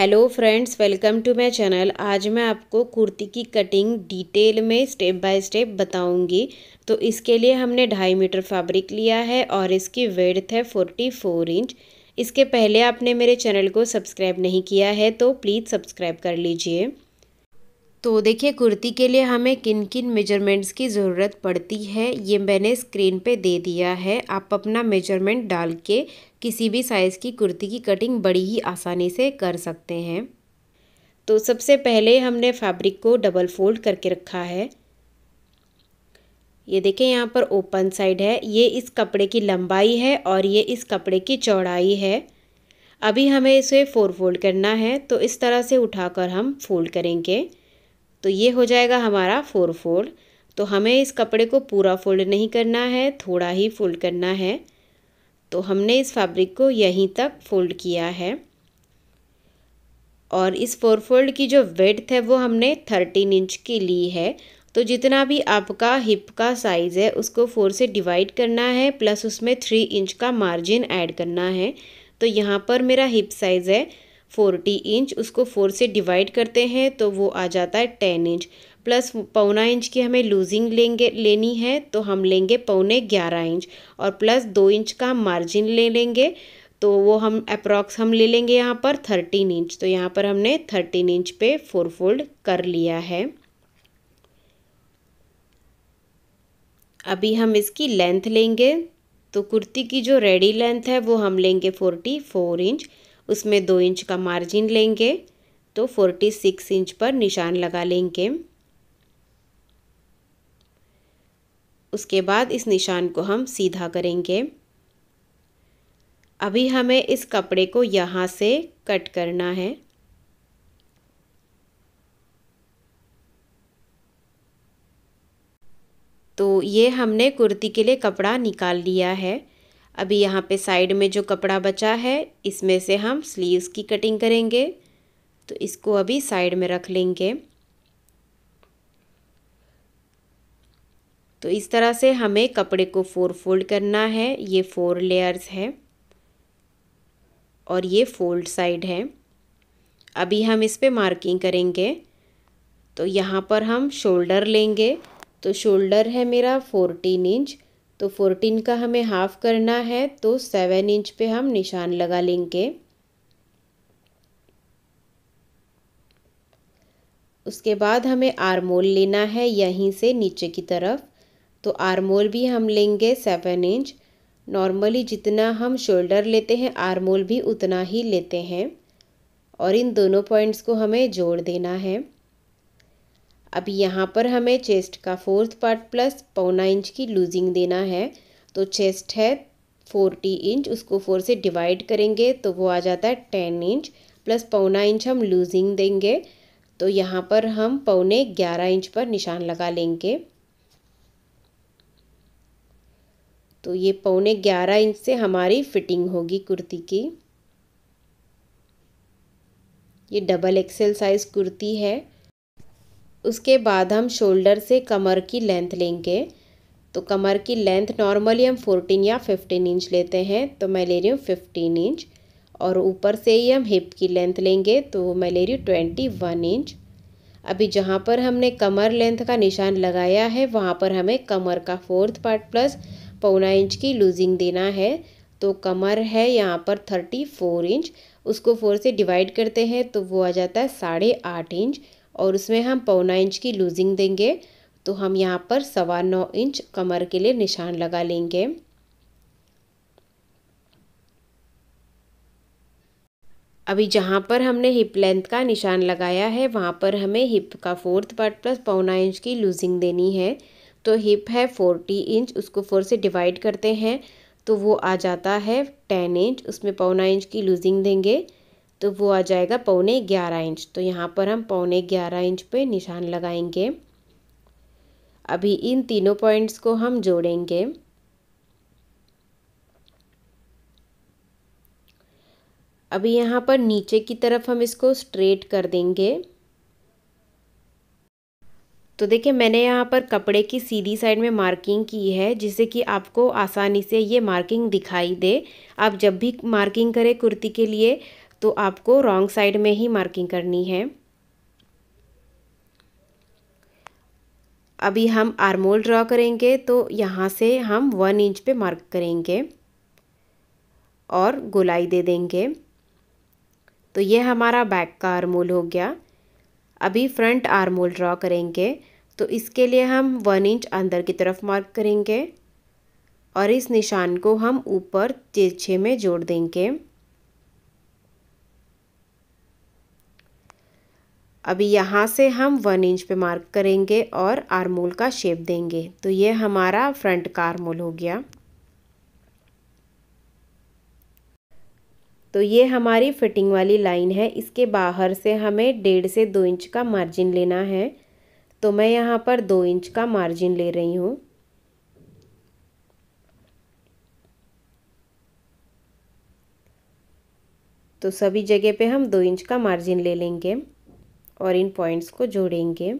Hello friends, welcome to my channel. आज मैं आपको कुर्ती की कटिंग डिटेल में स्टेप बाय स्टेप बताऊंगी। तो इसके लिए हमने 2.5 मीटर फैब्रिक लिया है और इसकी विड्थ है 44 इंच। इसके पहले आपने मेरे चैनल को सब्सक्राइब नहीं किया है तो प्लीज़ सब्सक्राइब कर लीजिए। तो देखिए, कुर्ती के लिए हमें किन किन मेजरमेंट्स की ज़रूरत पड़ती है ये मैंने स्क्रीन पे दे दिया है। आप अपना मेजरमेंट डाल के किसी भी साइज़ की कुर्ती की कटिंग बड़ी ही आसानी से कर सकते हैं। तो सबसे पहले हमने फैब्रिक को डबल फोल्ड करके रखा है। ये देखें, यहाँ पर ओपन साइड है, ये इस कपड़े की लंबाई है और ये इस कपड़े की चौड़ाई है। अभी हमें इसे 4 फोल्ड करना है, तो इस तरह से उठाकर हम फोल्ड करेंगे तो ये हो जाएगा हमारा 4 फोल्ड। तो हमें इस कपड़े को पूरा फोल्ड नहीं करना है, थोड़ा ही फोल्ड करना है। तो हमने इस फैब्रिक को यहीं तक फोल्ड किया है और इस 4 फोल्ड की जो विड्थ है वो हमने 13 इंच की ली है। तो जितना भी आपका हिप का साइज़ है उसको 4 से डिवाइड करना है, प्लस उसमें 3 इंच का मार्जिन ऐड करना है। तो यहाँ पर मेरा हिप साइज़ है 40 इंच, उसको 4 से डिवाइड करते हैं तो वो आ जाता है 10 इंच, प्लस 1.25 इंच की हमें लूजिंग लेनी है तो हम लेंगे 11.25 इंच, और प्लस 2 इंच का मार्जिन ले लेंगे तो वो हम अप्रॉक्स हम ले लेंगे यहाँ पर 13 इंच। तो यहाँ पर हमने 13 इंच पे 4 फोल्ड कर लिया है। अभी हम इसकी लेंथ लेंगे। तो कुर्ती की जो रेडी लेंथ है वो हम लेंगे 44 इंच, उसमें 2 इंच का मार्जिन लेंगे तो 46 इंच पर निशान लगा लेंगे। उसके बाद इस निशान को हम सीधा करेंगे। अभी हमें इस कपड़े को यहाँ से कट करना है। तो ये हमने कुर्ती के लिए कपड़ा निकाल लिया है। अभी यहाँ पे साइड में जो कपड़ा बचा है इसमें से हम स्लीव्स की कटिंग करेंगे। तो इसको अभी साइड में रख लेंगे। तो इस तरह से हमें कपड़े को 4 फोल्ड करना है। ये 4 लेयर्स है और ये फोल्ड साइड है। अभी हम इस पे मार्किंग करेंगे। तो यहाँ पर हम शोल्डर लेंगे। तो शोल्डर है मेरा 14 इंच, तो 14 का हमें हाफ करना है तो 7 इंच पे हम निशान लगा लेंगे। उसके बाद हमें आर्मोल लेना है यहीं से नीचे की तरफ। तो आर्मोल भी हम लेंगे 7 इंच। नॉर्मली जितना हम शोल्डर लेते हैं आर्मोल भी उतना ही लेते हैं, और इन दोनों पॉइंट्स को हमें जोड़ देना है। अभी यहाँ पर हमें चेस्ट का 4th पार्ट प्लस 1.25 इंच की लूजिंग देना है। तो चेस्ट है 40 इंच, उसको 4 से डिवाइड करेंगे तो वो आ जाता है 10 इंच, प्लस 1.25 इंच हम लूजिंग देंगे। तो यहाँ पर हम 11.25 इंच पर निशान लगा लेंगे। तो ये 11.25 इंच से हमारी फिटिंग होगी कुर्ती की। ये डबल एक्सेल साइज कुर्ती है। उसके बाद हम शोल्डर से कमर की लेंथ लेंगे। तो कमर की लेंथ नॉर्मली हम 14 या 15 इंच लेते हैं, तो मैं ले रही हूँ 15 इंच। और ऊपर से ही हम हिप की लेंथ लेंगे तो मैं ले रही हूँ 21 इंच। अभी जहाँ पर हमने कमर लेंथ का निशान लगाया है वहाँ पर हमें कमर का 4th पार्ट प्लस 1.25 इंच की लूजिंग देना है। तो कमर है यहाँ पर 34 इंच, उसको 4 से डिवाइड करते हैं तो वो आ जाता है 8.5 इंच, और उसमें हम 1.25 इंच की लूजिंग देंगे। तो हम यहाँ पर 9.25 इंच कमर के लिए निशान लगा लेंगे। अभी जहाँ पर हमने हिप लेंथ का निशान लगाया है वहाँ पर हमें हिप का 4th पार्ट प्लस 1.25 इंच की लूजिंग देनी है। तो हिप है 40 इंच, उसको 4 से डिवाइड करते हैं तो वो आ जाता है 10 इंच, उसमें 1.25 इंच की लूजिंग देंगे तो वो आ जाएगा 11.25 इंच। तो यहाँ पर हम 11.25 इंच पे निशान लगाएंगे। अभी इन तीनों पॉइंट्स को हम जोड़ेंगे। अभी यहाँ पर नीचे की तरफ हम इसको स्ट्रेट कर देंगे। तो देखिए, मैंने यहाँ पर कपड़े की सीधी साइड में मार्किंग की है जिससे कि आपको आसानी से ये मार्किंग दिखाई दे। आप जब भी मार्किंग करें कुर्ती के लिए तो आपको रॉन्ग साइड में ही मार्किंग करनी है। अभी हम आर्म होल ड्रॉ करेंगे, तो यहाँ से हम 1 इंच पे मार्क करेंगे और गोलाई दे देंगे। तो ये हमारा बैक का आर्म होल हो गया। अभी फ्रंट आर्म होल ड्रॉ करेंगे, तो इसके लिए हम 1 इंच अंदर की तरफ मार्क करेंगे और इस निशान को हम ऊपर तिरछे में जोड़ देंगे। अभी यहाँ से हम 1 इंच पे मार्क करेंगे और आर्म होल का शेप देंगे। तो ये हमारा फ्रंट का आर्म होल हो गया। तो ये हमारी फिटिंग वाली लाइन है। इसके बाहर से हमें 1.5 से 2 इंच का मार्जिन लेना है। तो मैं यहाँ पर 2 इंच का मार्जिन ले रही हूँ। तो सभी जगह पे हम 2 इंच का मार्जिन ले लेंगे और इन पॉइंट्स को जोड़ेंगे।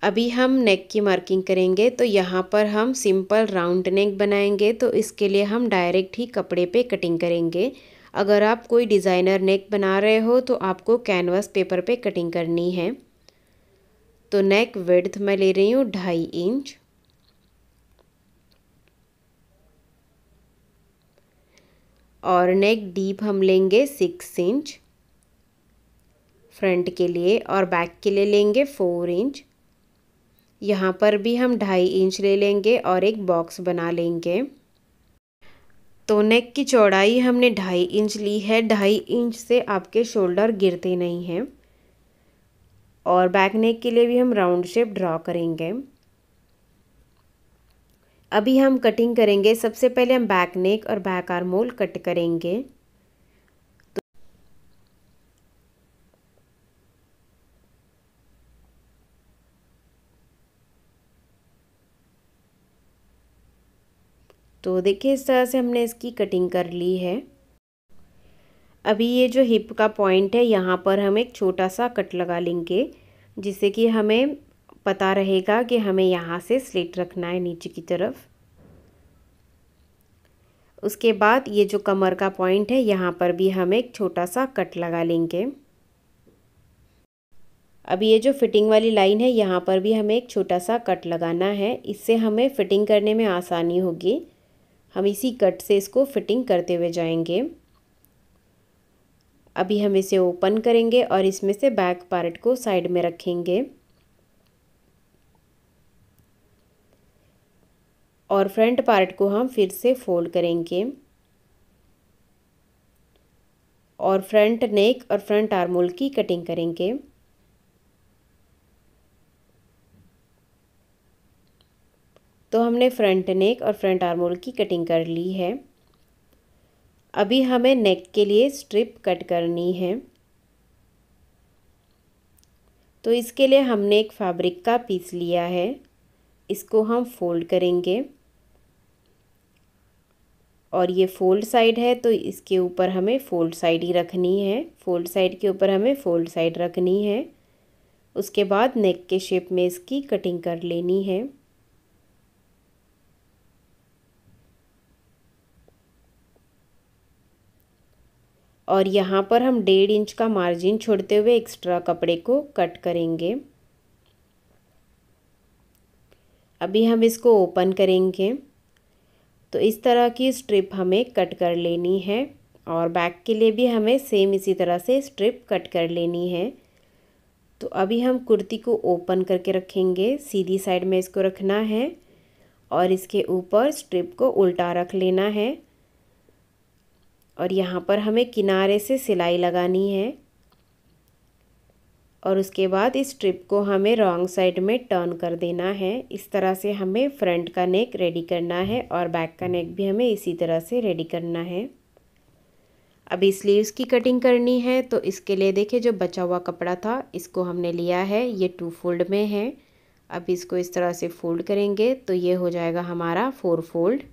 अभी हम नेक की मार्किंग करेंगे। तो यहाँ पर हम सिंपल राउंड नेक बनाएंगे, तो इसके लिए हम डायरेक्ट ही कपड़े पे कटिंग करेंगे। अगर आप कोई डिज़ाइनर नेक बना रहे हो तो आपको कैनवास पेपर पे कटिंग करनी है। तो नेक विड्थ मैं ले रही हूँ 2.5 इंच और नेक डीप हम लेंगे 6 इंच फ्रंट के लिए और बैक के लिए लेंगे 4 इंच। यहाँ पर भी हम 2.5 इंच ले लेंगे और एक बॉक्स बना लेंगे। तो नेक की चौड़ाई हमने 2.5 इंच ली है। 2.5 इंच से आपके शोल्डर गिरते नहीं हैं। और बैक नेक के लिए भी हम राउंड शेप ड्रॉ करेंगे। अभी हम कटिंग करेंगे। सबसे पहले हम बैक नेक और बैक आर्म होल कट करेंगे। तो देखिए इस तरह से हमने इसकी कटिंग कर ली है। अभी ये जो हिप का पॉइंट है यहाँ पर हम एक छोटा सा कट लगा लेंगे, जिससे कि हमें पता रहेगा कि हमें यहाँ से स्लिट रखना है नीचे की तरफ। उसके बाद ये जो कमर का पॉइंट है यहाँ पर भी हम एक छोटा सा कट लगा लेंगे। अभी ये जो फिटिंग वाली लाइन है यहाँ पर भी हमें एक छोटा सा कट लगाना है। इससे हमें फिटिंग करने में आसानी होगी। हम इसी कट से इसको फिटिंग करते हुए जाएंगे। अभी हम इसे ओपन करेंगे और इसमें से बैक पार्ट को साइड में रखेंगे और फ्रंट पार्ट को हम फिर से फोल्ड करेंगे और फ्रंट नेक और फ्रंट आर्म होल की कटिंग करेंगे। तो हमने फ्रंट नेक और फ्रंट आर्म होल की कटिंग कर ली है। अभी हमें नेक के लिए स्ट्रिप कट करनी है। तो इसके लिए हमने एक फैब्रिक का पीस लिया है। इसको हम फोल्ड करेंगे और ये फोल्ड साइड है, तो इसके ऊपर हमें फोल्ड साइड ही रखनी है। फोल्ड साइड के ऊपर हमें फोल्ड साइड रखनी है। उसके बाद नेक के शेप में इसकी कटिंग कर लेनी है। और यहाँ पर हम 1.5 इंच का मार्जिन छोड़ते हुए एक्स्ट्रा कपड़े को कट करेंगे। अभी हम इसको ओपन करेंगे। तो इस तरह की स्ट्रिप हमें कट कर लेनी है और बैक के लिए भी हमें सेम इसी तरह से स्ट्रिप कट कर लेनी है। तो अभी हम कुर्ती को ओपन करके रखेंगे। सीधी साइड में इसको रखना है और इसके ऊपर स्ट्रिप को उल्टा रख लेना है और यहाँ पर हमें किनारे से सिलाई लगानी है और उसके बाद इस स्ट्रिप को हमें रॉन्ग साइड में टर्न कर देना है। इस तरह से हमें फ्रंट का नेक रेडी करना है और बैक का नेक भी हमें इसी तरह से रेडी करना है। अभी स्लीव्स की कटिंग करनी है। तो इसके लिए देखिए जो बचा हुआ कपड़ा था इसको हमने लिया है। ये 2 फोल्ड में है। अब इसको इस तरह से फोल्ड करेंगे तो ये हो जाएगा हमारा 4 फोल्ड।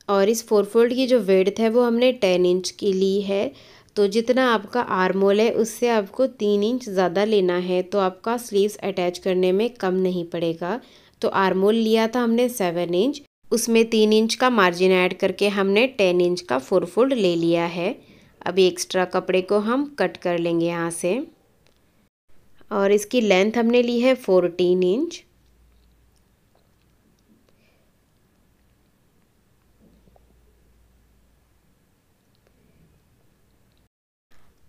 और इस 4 फोल्ड की जो विड्थ है वो हमने 10 इंच की ली है। तो जितना आपका आर्म होल है उससे आपको 3 इंच ज़्यादा लेना है, तो आपका स्लीव्स अटैच करने में कम नहीं पड़ेगा। तो आर्म होल लिया था हमने 7 इंच, उसमें 3 इंच का मार्जिन ऐड करके हमने 10 इंच का 4 फोल्ड ले लिया है। अभी एक्स्ट्रा कपड़े को हम कट कर लेंगे यहाँ से, और इसकी लेंथ हमने ली है 14 इंच।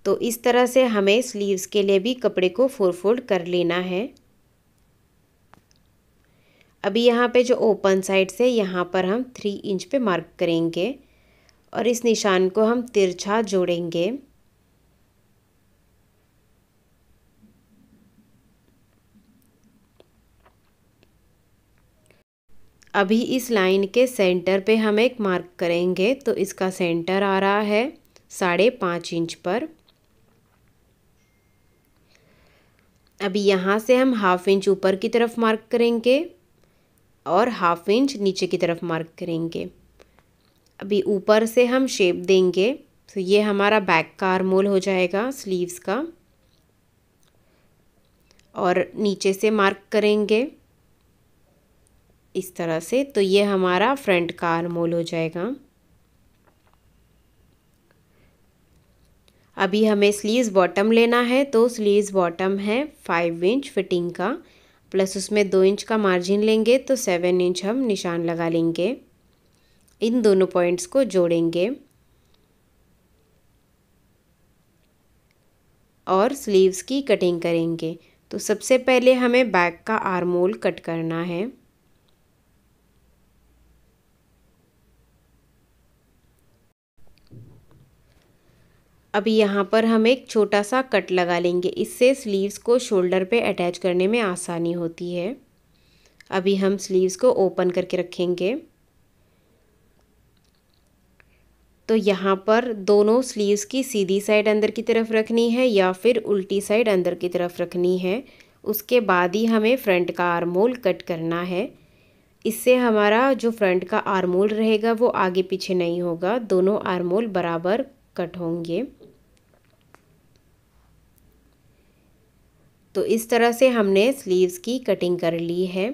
तो इस तरह से हमें स्लीव्स के लिए भी कपड़े को 4 फोल्ड कर लेना है। अभी यहाँ पे जो ओपन साइड से यहाँ पर हम 3 इंच पे मार्क करेंगे और इस निशान को हम तिरछा जोड़ेंगे। अभी इस लाइन के सेंटर पे हम एक मार्क करेंगे, तो इसका सेंटर आ रहा है 5.5 इंच पर। अभी यहाँ से हम 1/2 इंच ऊपर की तरफ मार्क करेंगे और 1/2 इंच नीचे की तरफ मार्क करेंगे। अभी ऊपर से हम शेप देंगे, तो ये हमारा बैक का आर्म होल हो जाएगा स्लीव्स का, और नीचे से मार्क करेंगे इस तरह से, तो ये हमारा फ्रंट का आर्म होल हो जाएगा। अभी हमें स्लीव्स बॉटम लेना है, तो स्लीव्स बॉटम है 5 इंच फिटिंग का, प्लस उसमें 2 इंच का मार्जिन लेंगे, तो 7 इंच हम निशान लगा लेंगे। इन दोनों पॉइंट्स को जोड़ेंगे और स्लीव्स की कटिंग करेंगे। तो सबसे पहले हमें बैक का आर्म होल कट करना है। अभी यहाँ पर हम एक छोटा सा कट लगा लेंगे, इससे स्लीव्स को शोल्डर पे अटैच करने में आसानी होती है। अभी हम स्लीव्स को ओपन करके रखेंगे, तो यहाँ पर दोनों स्लीव्स की सीधी साइड अंदर की तरफ रखनी है या फिर उल्टी साइड अंदर की तरफ रखनी है। उसके बाद ही हमें फ्रंट का आर्म होल कट करना है। इससे हमारा जो फ्रंट का आर्म होल रहेगा वो आगे पीछे नहीं होगा, दोनों आर्म होल बराबर कट होंगे। तो इस तरह से हमने स्लीव्स की कटिंग कर ली है।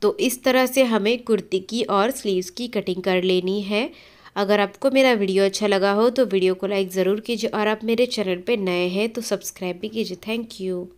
तो इस तरह से हमें कुर्ती की और स्लीव्स की कटिंग कर लेनी है। अगर आपको मेरा वीडियो अच्छा लगा हो तो वीडियो को लाइक ज़रूर कीजिए, और आप मेरे चैनल पे नए हैं तो सब्सक्राइब भी कीजिए। Thank you.